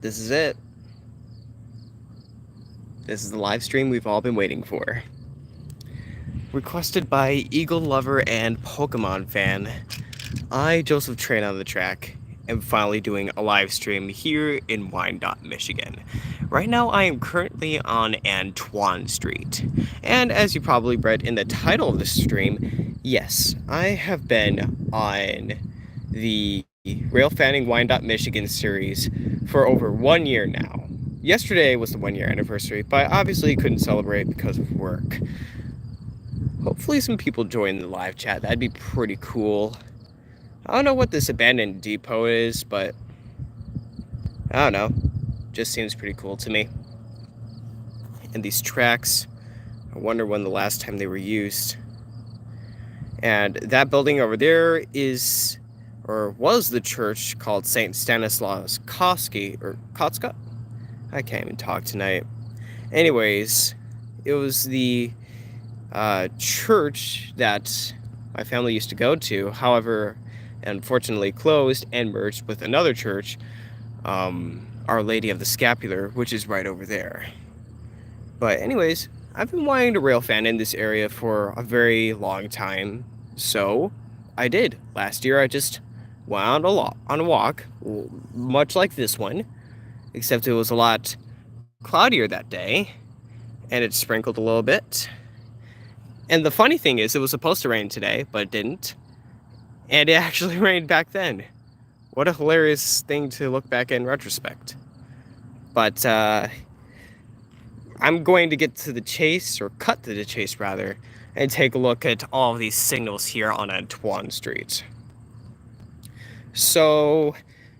This is it. This is the live stream we've all been waiting for. Requested by Eagle Lover and Pokemon fan, I, Joseph Train on the Track, am finally doing a live stream here in Wyandotte, Michigan. Right now I am currently on Antoine Street. And as you probably read in the title of the stream, yes, I have been on the Railfanning Wyandotte, Michigan series for over 1 year now. Yesterday was the 1 year anniversary, but I obviously couldn't celebrate because of work. Hopefully some people join the live chat. That'd be pretty cool. I don't know what this abandoned depot is, but I don't know. Just seems pretty cool to me. And these tracks, I wonder when the last time they were used. And that building over there is, or was, the church called St. Stanislaus Kotska? I can't even talk tonight. Anyways, it was the church that my family used to go to. However, unfortunately closed and merged with another church, Our Lady of the Scapular, which is right over there. But anyways, I've been wanting to railfan in this area for a very long time, so I did. Last year I just went on a walk, much like this one, except it was a lot cloudier that day, and it sprinkled a little bit. And the funny thing is, it was supposed to rain today, but it didn't. And it actually rained back then. What a hilarious thing to look back in retrospect. But I'm going to get to the chase, or cut to the chase rather, and take a look at all of these signals here on Antoine Street. So,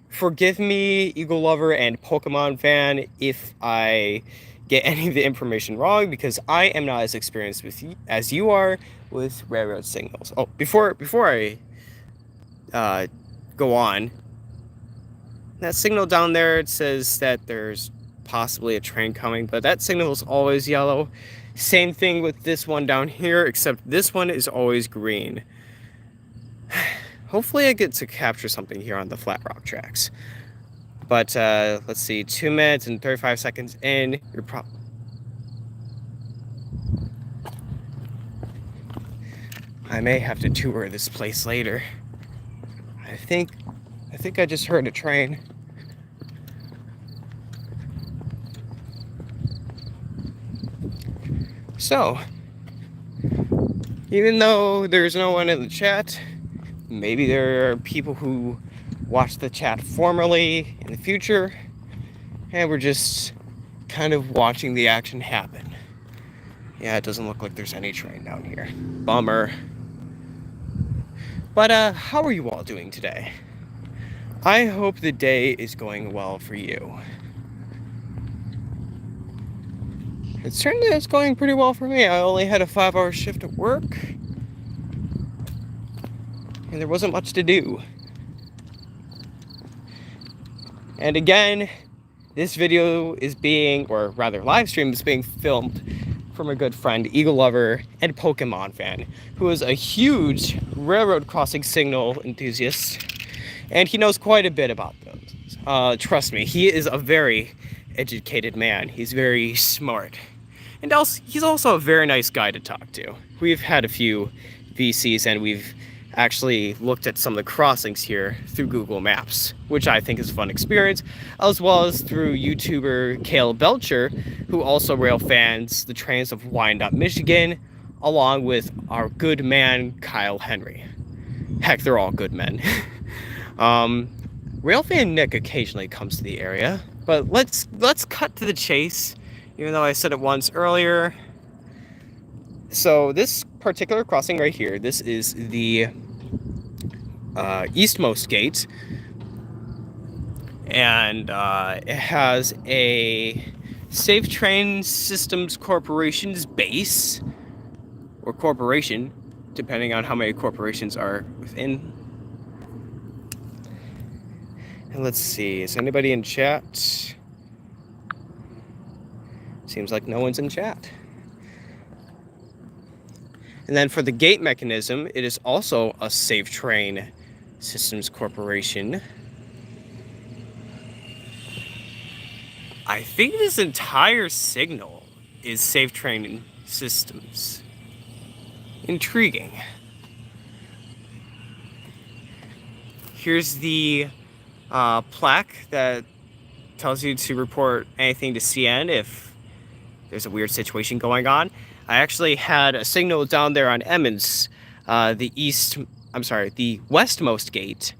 forgive me, Eagle Lover and Pokemon fan, if I get any of the information wrong, because I am not as experienced as you are with railroad signals. Oh, before I go on, that signal down there, it says that there's possibly a train coming, but that signal is always yellow. Same thing with this one down here, except this one is always green. Hopefully I get to capture something here on the flat rock tracks. But let's see, 2 minutes and 35 seconds in. I may have to tour this place later. I think I just heard a train. So, even though there's no one in the chat, maybe there are people who watch the chat formerly in the future, and we're just kind of watching the action happen. Yeah, it doesn't look like there's any train down here. Bummer. But how are you all doing today? I hope the day is going well for you. It certainly is going pretty well for me. I only had a 5-hour shift at work, and there wasn't much to do. And again, this video is being, or rather live stream is being filmed from a good friend, Eagle Lover and Pokemon fan, who is a huge railroad crossing signal enthusiast, and he knows quite a bit about those. Trust me, he is a very educated man. He's very smart. And also, he's also a very nice guy to talk to. We've had a few VCs, and we've actually looked at some of the crossings here through Google Maps, which I think is a fun experience, as well as through YouTuber Cale Belcher, who also rail fans the trains of Wyandotte, Michigan, along with our good man Kyle Henry. Heck, they're all good men. Railfan Nick occasionally comes to the area, but let's cut to the chase, even though I said it once earlier. So this particular crossing right here, this is the eastmost gate, and it has a Safe Train Systems Corporation's base, or corporation, depending on how many corporations are within. And let's see, is anybody in chat? Seems like no one's in chat. And then for the gate mechanism, it is also a Safe Train Systems Corporation. I think this entire signal is safe train systems. Intriguing. Here's the plaque that tells you to report anything to CN if there's a weird situation going on. I actually had a signal down there on Emmons, the westmost gate,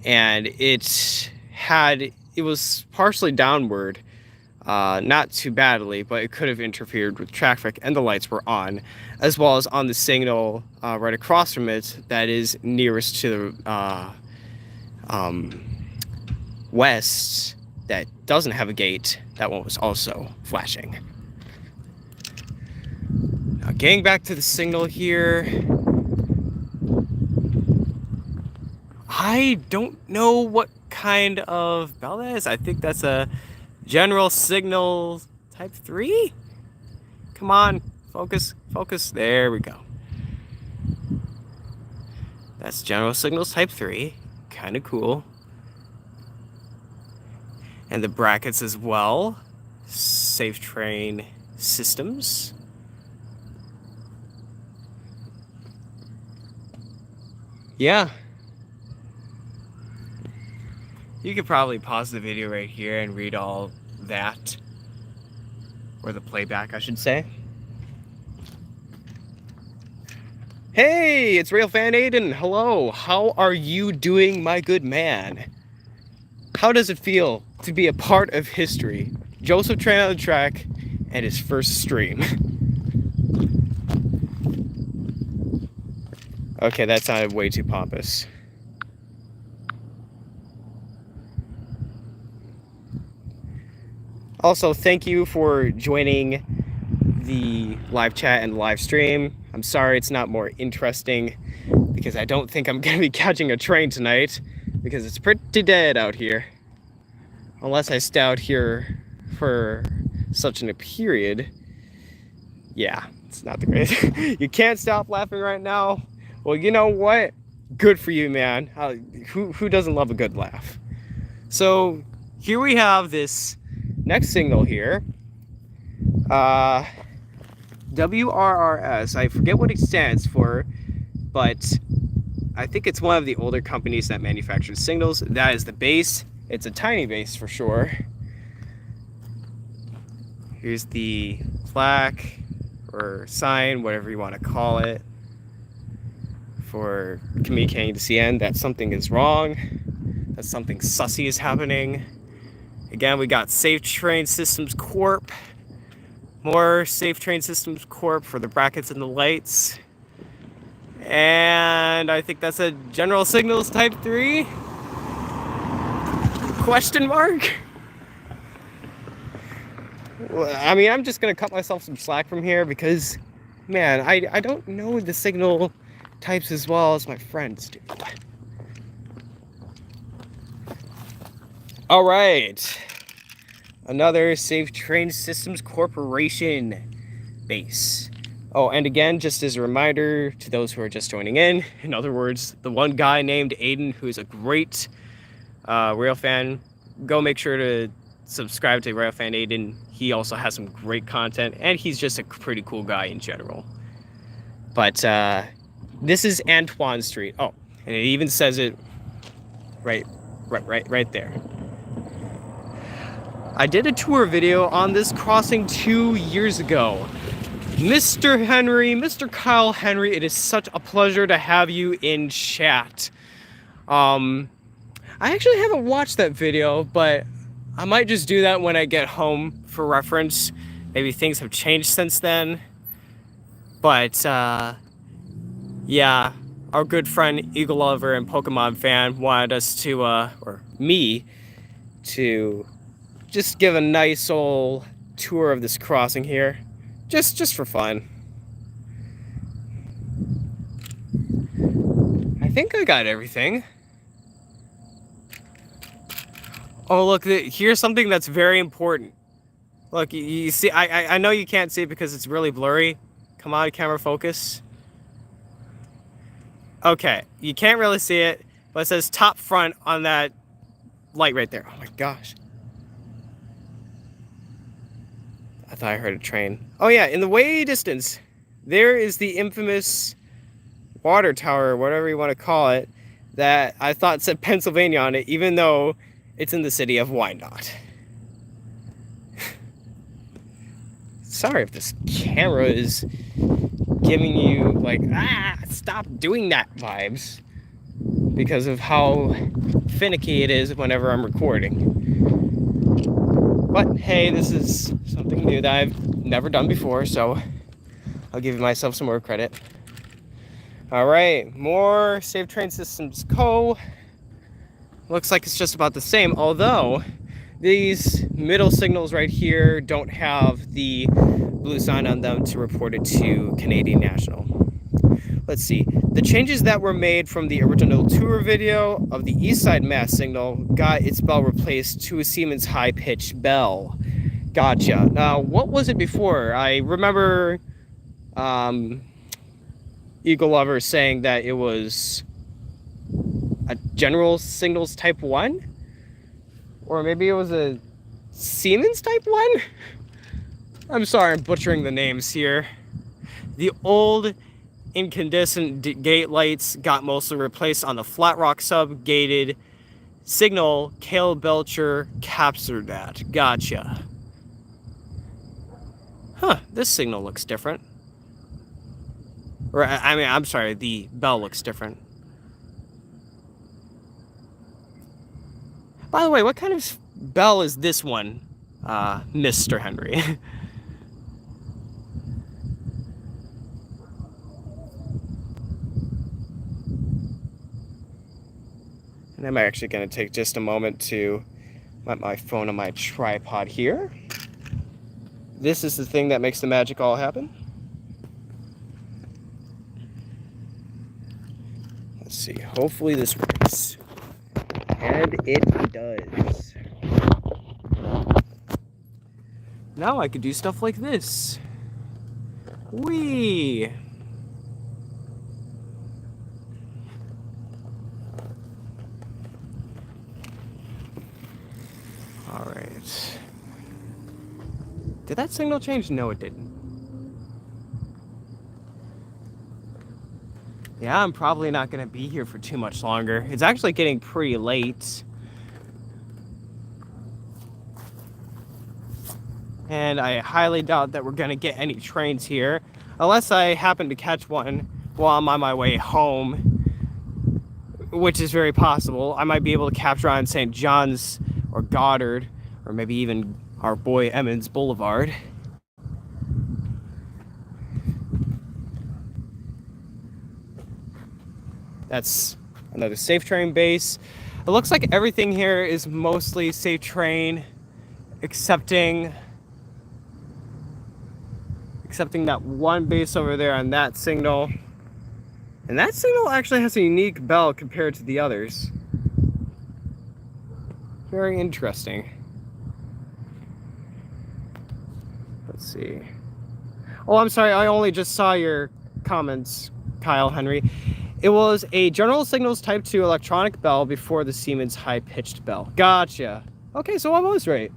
and it was partially downward, not too badly, but it could have interfered with traffic, and the lights were on, as well as on the signal right across from it that is nearest to the west that doesn't have a gate. That one was also flashing. Now, getting back to the signal here, I don't know what kind of bell that is. I think that's a general signal type 3. Come on, focus, focus. There we go. That's general signals type 3. Kind of cool. And the brackets as well. Safe train systems. Yeah. You could probably pause the video right here and read all that. Or the playback, I should say. Hey, it's Railfan Aiden. Hello. How are you doing, my good man? How does it feel to be a part of history? Joseph train on the track and his first stream. Okay, that sounded way too pompous. Also, thank you for joining the live chat and live stream. I'm sorry it's not more interesting because I don't think I'm going to be catching a train tonight because it's pretty dead out here. Unless I stay out here for such a period. Yeah, it's not the greatest. You can't stop laughing right now? Well, you know what? Good for you, man. Who doesn't love a good laugh? So here we have this next signal here. WRRS. I forget what it stands for, but I think it's one of the older companies that manufactures signals. That is the base. It's a tiny base for sure. Here's the plaque or sign, whatever you want to call it, for communicating to CN that something is wrong, that something sussy is happening. Again, we got Safe Train Systems Corp. More Safe Train Systems Corp for the brackets and the lights. And I think that's a General Signals Type 3? Question mark? Well, I mean, I'm just gonna cut myself some slack from here because, man, I don't know the signal types as well as my friends do. All right, another Safe Train Systems Corporation base. Oh, and again, just as a reminder to those who are just joining in other words, the one guy named Aiden, who is a great rail fan, go make sure to subscribe to Railfan Aiden. He also has some great content, and he's just a pretty cool guy in general. But this is Antoine Street. Oh, and it even says it right there. I did a tour video on this crossing 2 years ago. Mr. Henry, Mr. Kyle Henry, it is such a pleasure to have you in chat. I actually haven't watched that video, but I might just do that when I get home for reference. Maybe things have changed since then. But, yeah, our good friend Eagle Lover and Pokemon fan wanted us to, or me, to just give a nice old tour of this crossing here. Just for fun. I think I got everything. Oh, look, here's something that's very important. Look, you see, I know you can't see it because it's really blurry. Come on, camera focus. Okay, you can't really see it, but it says top front on that light right there. Oh my gosh. I thought I heard a train. Oh yeah, in the way distance, there is the infamous water tower, or whatever you want to call it, that I thought said Pennsylvania on it, even though it's in the city of Wyandotte. Sorry if this camera is giving you like, stop doing that vibes, because of how finicky it is whenever I'm recording. But hey, this is something new that I've never done before, so I'll give myself some more credit. All right, more Safe Train Systems Co. Looks like it's just about the same, although these middle signals right here don't have the blue sign on them to report it to Canadian National. Let's see. The changes that were made from the original tour video of the East Side Mass signal got its bell replaced to a Siemens high-pitched bell. Gotcha. Now, what was it before? I remember Eagle Lover saying that it was a General Signals Type 1? Or maybe it was a Siemens Type 1? I'm sorry, I'm butchering the names here. The old incandescent gate lights got mostly replaced on the Flat Rock sub-gated signal. Cale Belcher captured that. Gotcha. Huh, this signal looks different. Or, I mean, I'm sorry, the bell looks different. By the way, what kind of bell is this one, Mr. Henry? And I'm actually going to take just a moment to put my phone on my tripod here. This is the thing that makes the magic all happen. Let's see, hopefully this works. And it does. Now I could do stuff like this. Whee! All right. Did that signal change? No, it didn't. Yeah, I'm probably not going to be here for too much longer. It's actually getting pretty late. And I highly doubt that we're going to get any trains here. Unless I happen to catch one while I'm on my way home. Which is very possible. I might be able to capture on St. John's or Goddard. Or maybe even our boy Emmons Boulevard. That's another Safe Train base. It looks like everything here is mostly Safe Train, excepting that one base over there on that signal. And that signal actually has a unique bell compared to the others. Very interesting. Let's see. Oh, I'm sorry, I only just saw your comments, Kyle Henry. It was a General Signals Type 2 electronic bell before the Siemens high-pitched bell. Gotcha. Okay, so I was right.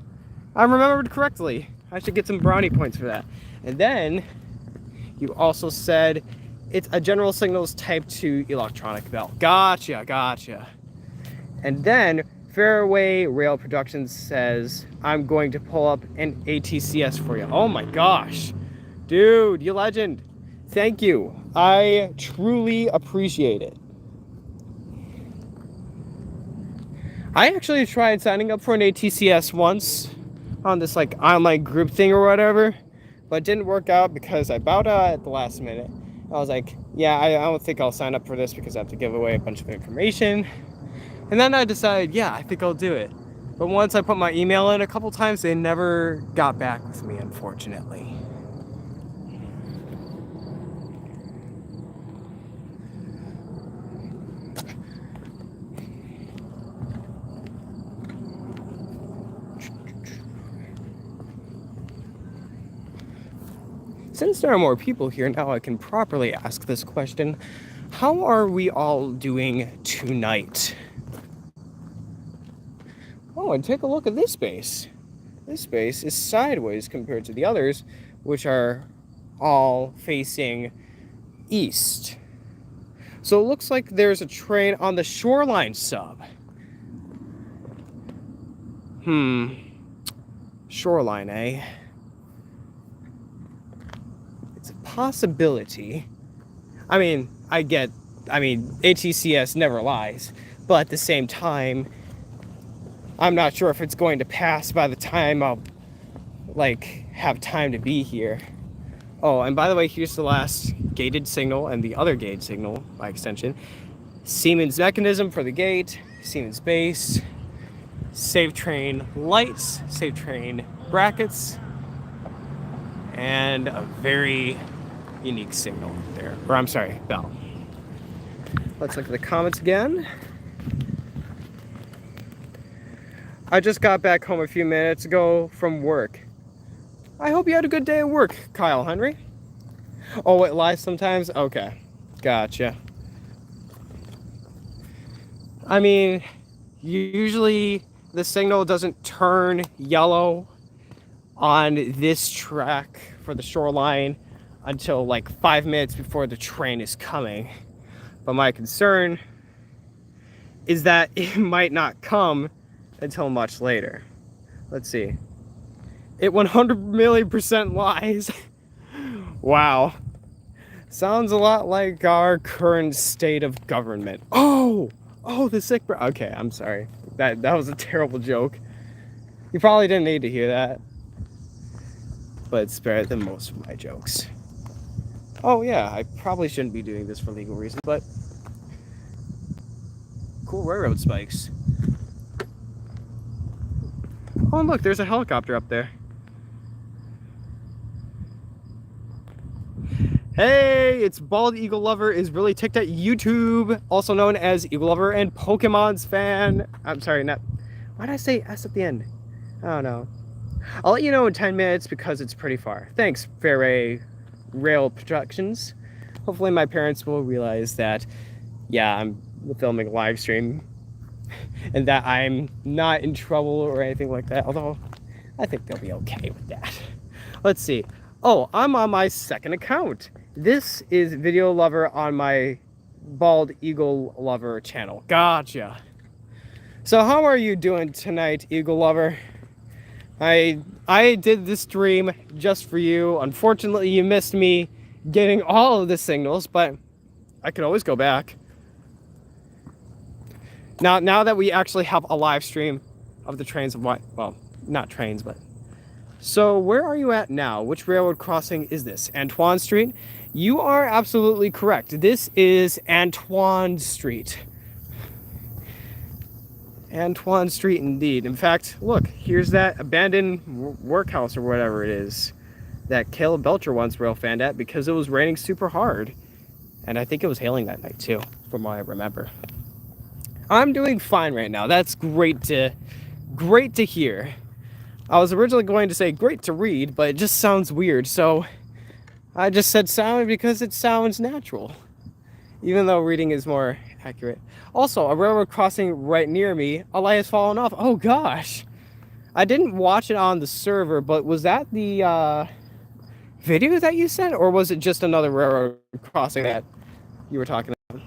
I remembered correctly. I should get some brownie points for that. And then you also said it's a General Signals Type 2 electronic bell. Gotcha, gotcha. And then Fairway Rail Productions says, I'm going to pull up an ATCS for you. Oh my gosh. Dude, you legend. Thank you. I truly appreciate it. I actually tried signing up for an ATCS once on this like online group thing or whatever, but it didn't work out because I bowed out at the last minute. I was like, yeah, I don't think I'll sign up for this because I have to give away a bunch of information. And then I decided, yeah, I think I'll do it. But once I put my email in a couple times, they never got back with me, unfortunately. Since there are more people here now, I can properly ask this question. How are we all doing tonight? Oh, and take a look at this base. this space is sideways compared to the others, which are all facing east. So it looks like there's a train on the Shoreline sub. Shoreline, eh? It's a possibility. I mean, HECS never lies, but at the same time, I'm not sure if it's going to pass by the time I'll, have time to be here. Oh, and by the way, here's the last gated signal and the other gate signal by extension. Siemens mechanism for the gate, Siemens base, save train lights, save train brackets, and a very unique signal there. Or I'm sorry, bell. Let's look at the comments again. I just got back home a few minutes ago from work. I hope you had a good day at work, Kyle Henry. Oh, it lies sometimes? Okay, gotcha. I mean, usually the signal doesn't turn yellow on this track for the Shoreline until like 5 minutes before the train is coming. But my concern is that it might not come until much later. Let's see. It 100% lies. Wow. Sounds a lot like our current state of government. Oh, the sick bro. Okay, I'm sorry. That was a terrible joke. You probably didn't need to hear that. But it's better than most of my jokes. Oh yeah, I probably shouldn't be doing this for legal reasons, but cool railroad spikes. Oh, and look, there's a helicopter up there. Hey, it's Bald Eagle Lover is really ticked at YouTube, also known as Eagle Lover and Pokemon's fan. I'm sorry, not. Why did I say S at the end? I don't know. I'll let you know in 10 minutes because it's pretty far. Thanks, Fairway Rail Productions. Hopefully my parents will realize that, yeah, I'm filming a live stream and that I'm not in trouble or anything like that, although I think they'll be okay with that. Let's see. Oh, I'm on my second account. This is Video Lover on my Bald Eagle Lover channel. Gotcha. So how are you doing tonight, Eagle Lover? I did this stream just for you. Unfortunately, you missed me getting all of the signals, but I could always go back. Now that we actually have a live stream of the trains of what? Well, not trains, but. So where are you at now? Which railroad crossing is this? Antoine Street? You are absolutely correct. This is Antoine Street. Antoine Street indeed. In fact, look, here's that abandoned workhouse or whatever it is that Caleb Belcher once rail fanned at because it was raining super hard. And I think it was hailing that night too, from what I remember. I'm doing fine right now. That's great to hear. I was originally going to say great to read, but it just sounds weird, so I just said sound because it sounds natural, even though reading is more accurate. Also, a railroad crossing right near me, a light has fallen off. Oh gosh. I didn't watch it on the server, but was that the video that you sent, or was it just another railroad crossing that you were talking about?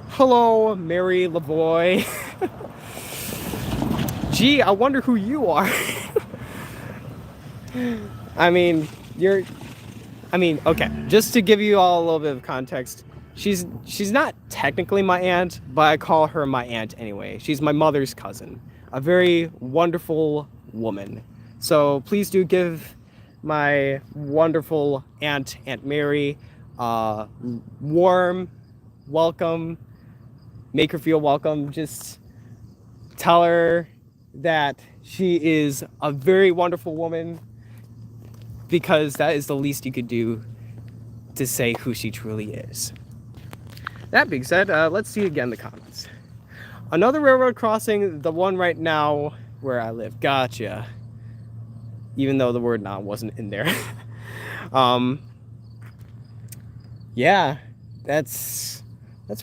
Hello, Mary Lavoie. Gee, I wonder who you are. I mean, okay, just to give you all a little bit of context, she's not technically my aunt, but I call her my aunt anyway. She's my mother's cousin, a very wonderful woman. So please do give my wonderful Aunt Mary a warm welcome. Make her feel welcome. Just tell her that she is a very wonderful woman, because that is the least you could do to say who she truly is. That being said, let's see again the comments. Another railroad crossing, the one right now where I live. Gotcha. Even though the word "nah" wasn't in there. Yeah, that's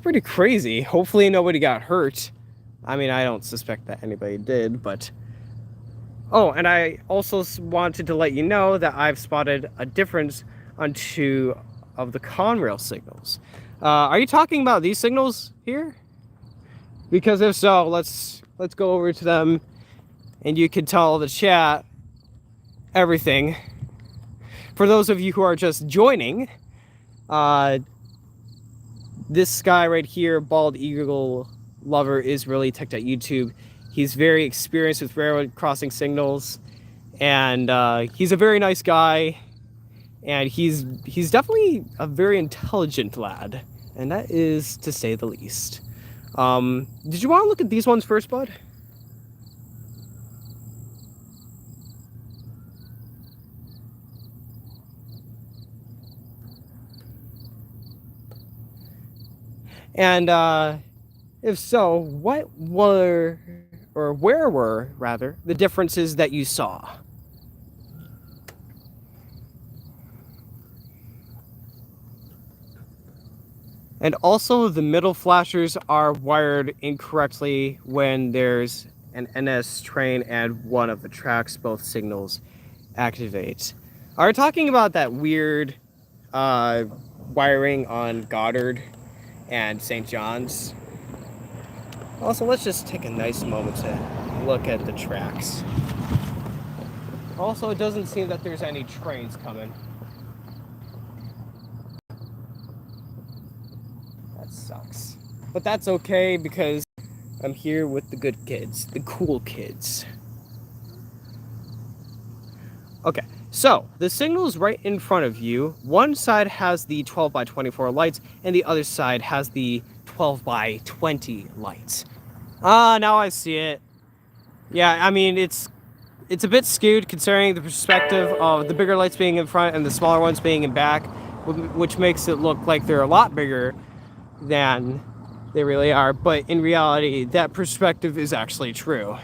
pretty crazy. Hopefully nobody got hurt, I mean, I don't suspect that anybody did, but... Oh, and I also wanted to let you know that I've spotted a difference on two of the Conrail signals. Are you talking about these signals here? Because if so, let's go over to them, and you can tell the chat everything. For those of you who are just joining, this guy right here, Bald Eagle Lover, is really ticked at YouTube. He's very experienced with railroad crossing signals, and he's a very nice guy, and he's definitely a very intelligent lad, and that is to say the least. Did you want to look at these ones first, bud? And if so, what were, or where were, rather, the differences that you saw? And also, the middle flashers are wired incorrectly when there's an NS train and one of the tracks, both signals activate. Are we talking about that weird wiring on Goddard and St. John's? Also, let's just take a nice moment to look at the tracks. Also, it doesn't seem that there's any trains coming. That sucks. But that's okay, because I'm here with the good kids, the cool kids. Okay, so the signal's right in front of you. One side has the 12 by 24 lights, and the other side has the 12 by 20 lights. Now I see it. Yeah, I mean, it's a bit skewed considering the perspective of the bigger lights being in front and the smaller ones being in back, which makes it look like they're a lot bigger than they really are. But in reality, that perspective is actually true.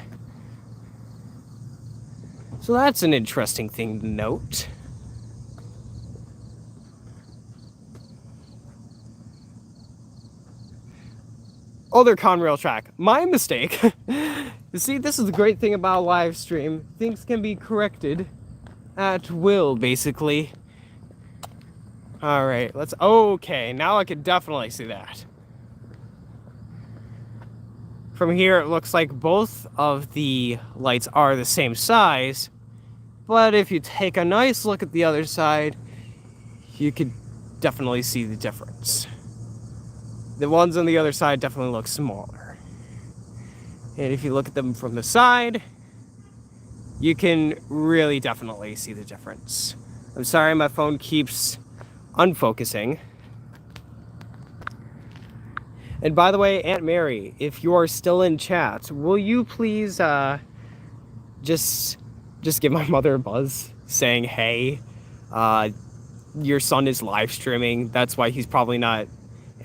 So that's an interesting thing to note. Other Conrail track. My mistake. You see, this is the great thing about a live stream. Things can be corrected at will, basically. Alright, let's... Okay, now I can definitely see that. From here, it looks like both of the lights are the same size. But if you take a nice look at the other side, you could definitely see the difference. The ones on the other side definitely look smaller. And if you look at them from the side, you can really definitely see the difference. I'm sorry, my phone keeps unfocusing. And by the way, Aunt Mary, if you are still in chat, will you please just give my mother a buzz saying, hey, your son is live streaming. That's why he's probably not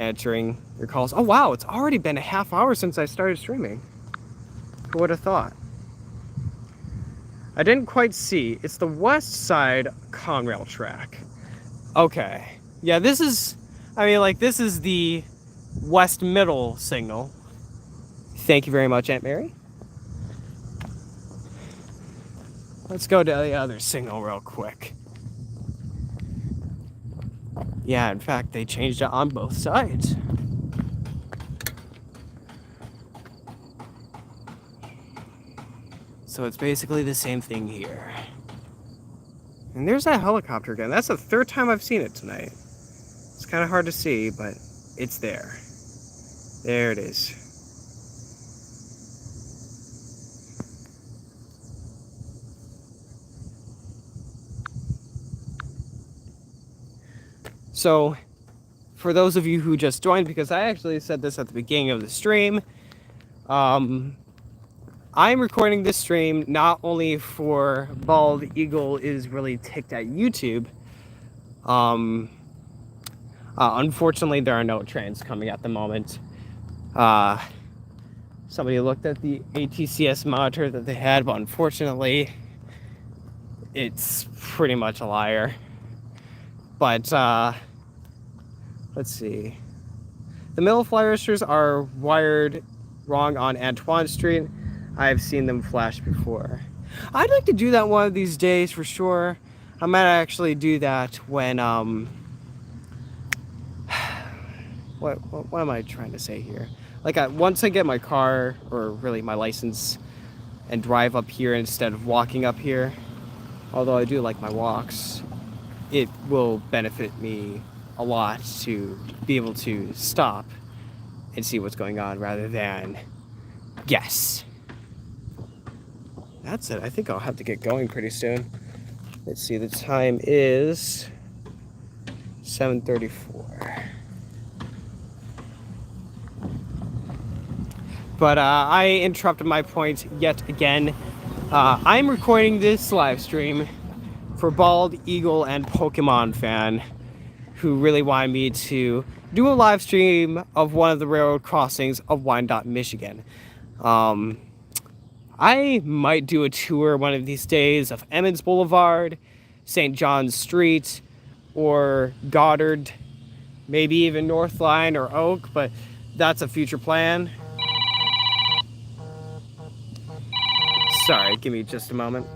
answering your calls. Oh wow, it's already been a half hour since I started streaming. Who would have thought? I didn't quite see. It's the west side Conrail track. Okay. Yeah, this is, I mean, like, this is the west middle signal. Thank you very much, Aunt Mary. Let's go to the other signal real quick. Yeah, in fact, they changed it on both sides. So it's basically the same thing here. And there's that helicopter again. That's the third time I've seen it tonight. It's kind of hard to see, but it's there. There it is. So, for those of you who just joined, because I actually said this at the beginning of the stream, I'm recording this stream not only for Bald Eagle is really ticked at YouTube. Unfortunately, there are no trains coming at the moment. Somebody looked at the ATCS monitor that they had, but unfortunately, it's pretty much a liar. But, let's see. The middle flashers are wired wrong on Antoine Street. I've seen them flash before. I'd like to do that one of these days for sure. I might actually do that when what am I trying to say here? Like once I get my car, or really my license, and drive up here instead of walking up here, although I do like my walks, it will benefit me a lot to be able to stop and see what's going on rather than guess. That's it. I think I'll have to get going pretty soon. Let's see, the time is 7:34. But I interrupted my point yet again. I'm recording this live stream for Bald Eagle and Pokemon fan who really wanted me to do a live stream of one of the railroad crossings of Wyandotte, Michigan. I might do a tour one of these days of Emmons Boulevard, St. John's Street, or Goddard, maybe even North Line or Oak, but that's a future plan. Sorry, give me just a moment.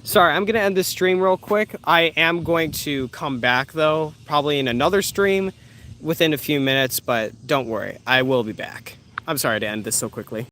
Sorry, I'm going to end this stream real quick. I am going to come back, though, probably in another stream within a few minutes, but don't worry, I will be back. I'm sorry to end this so quickly.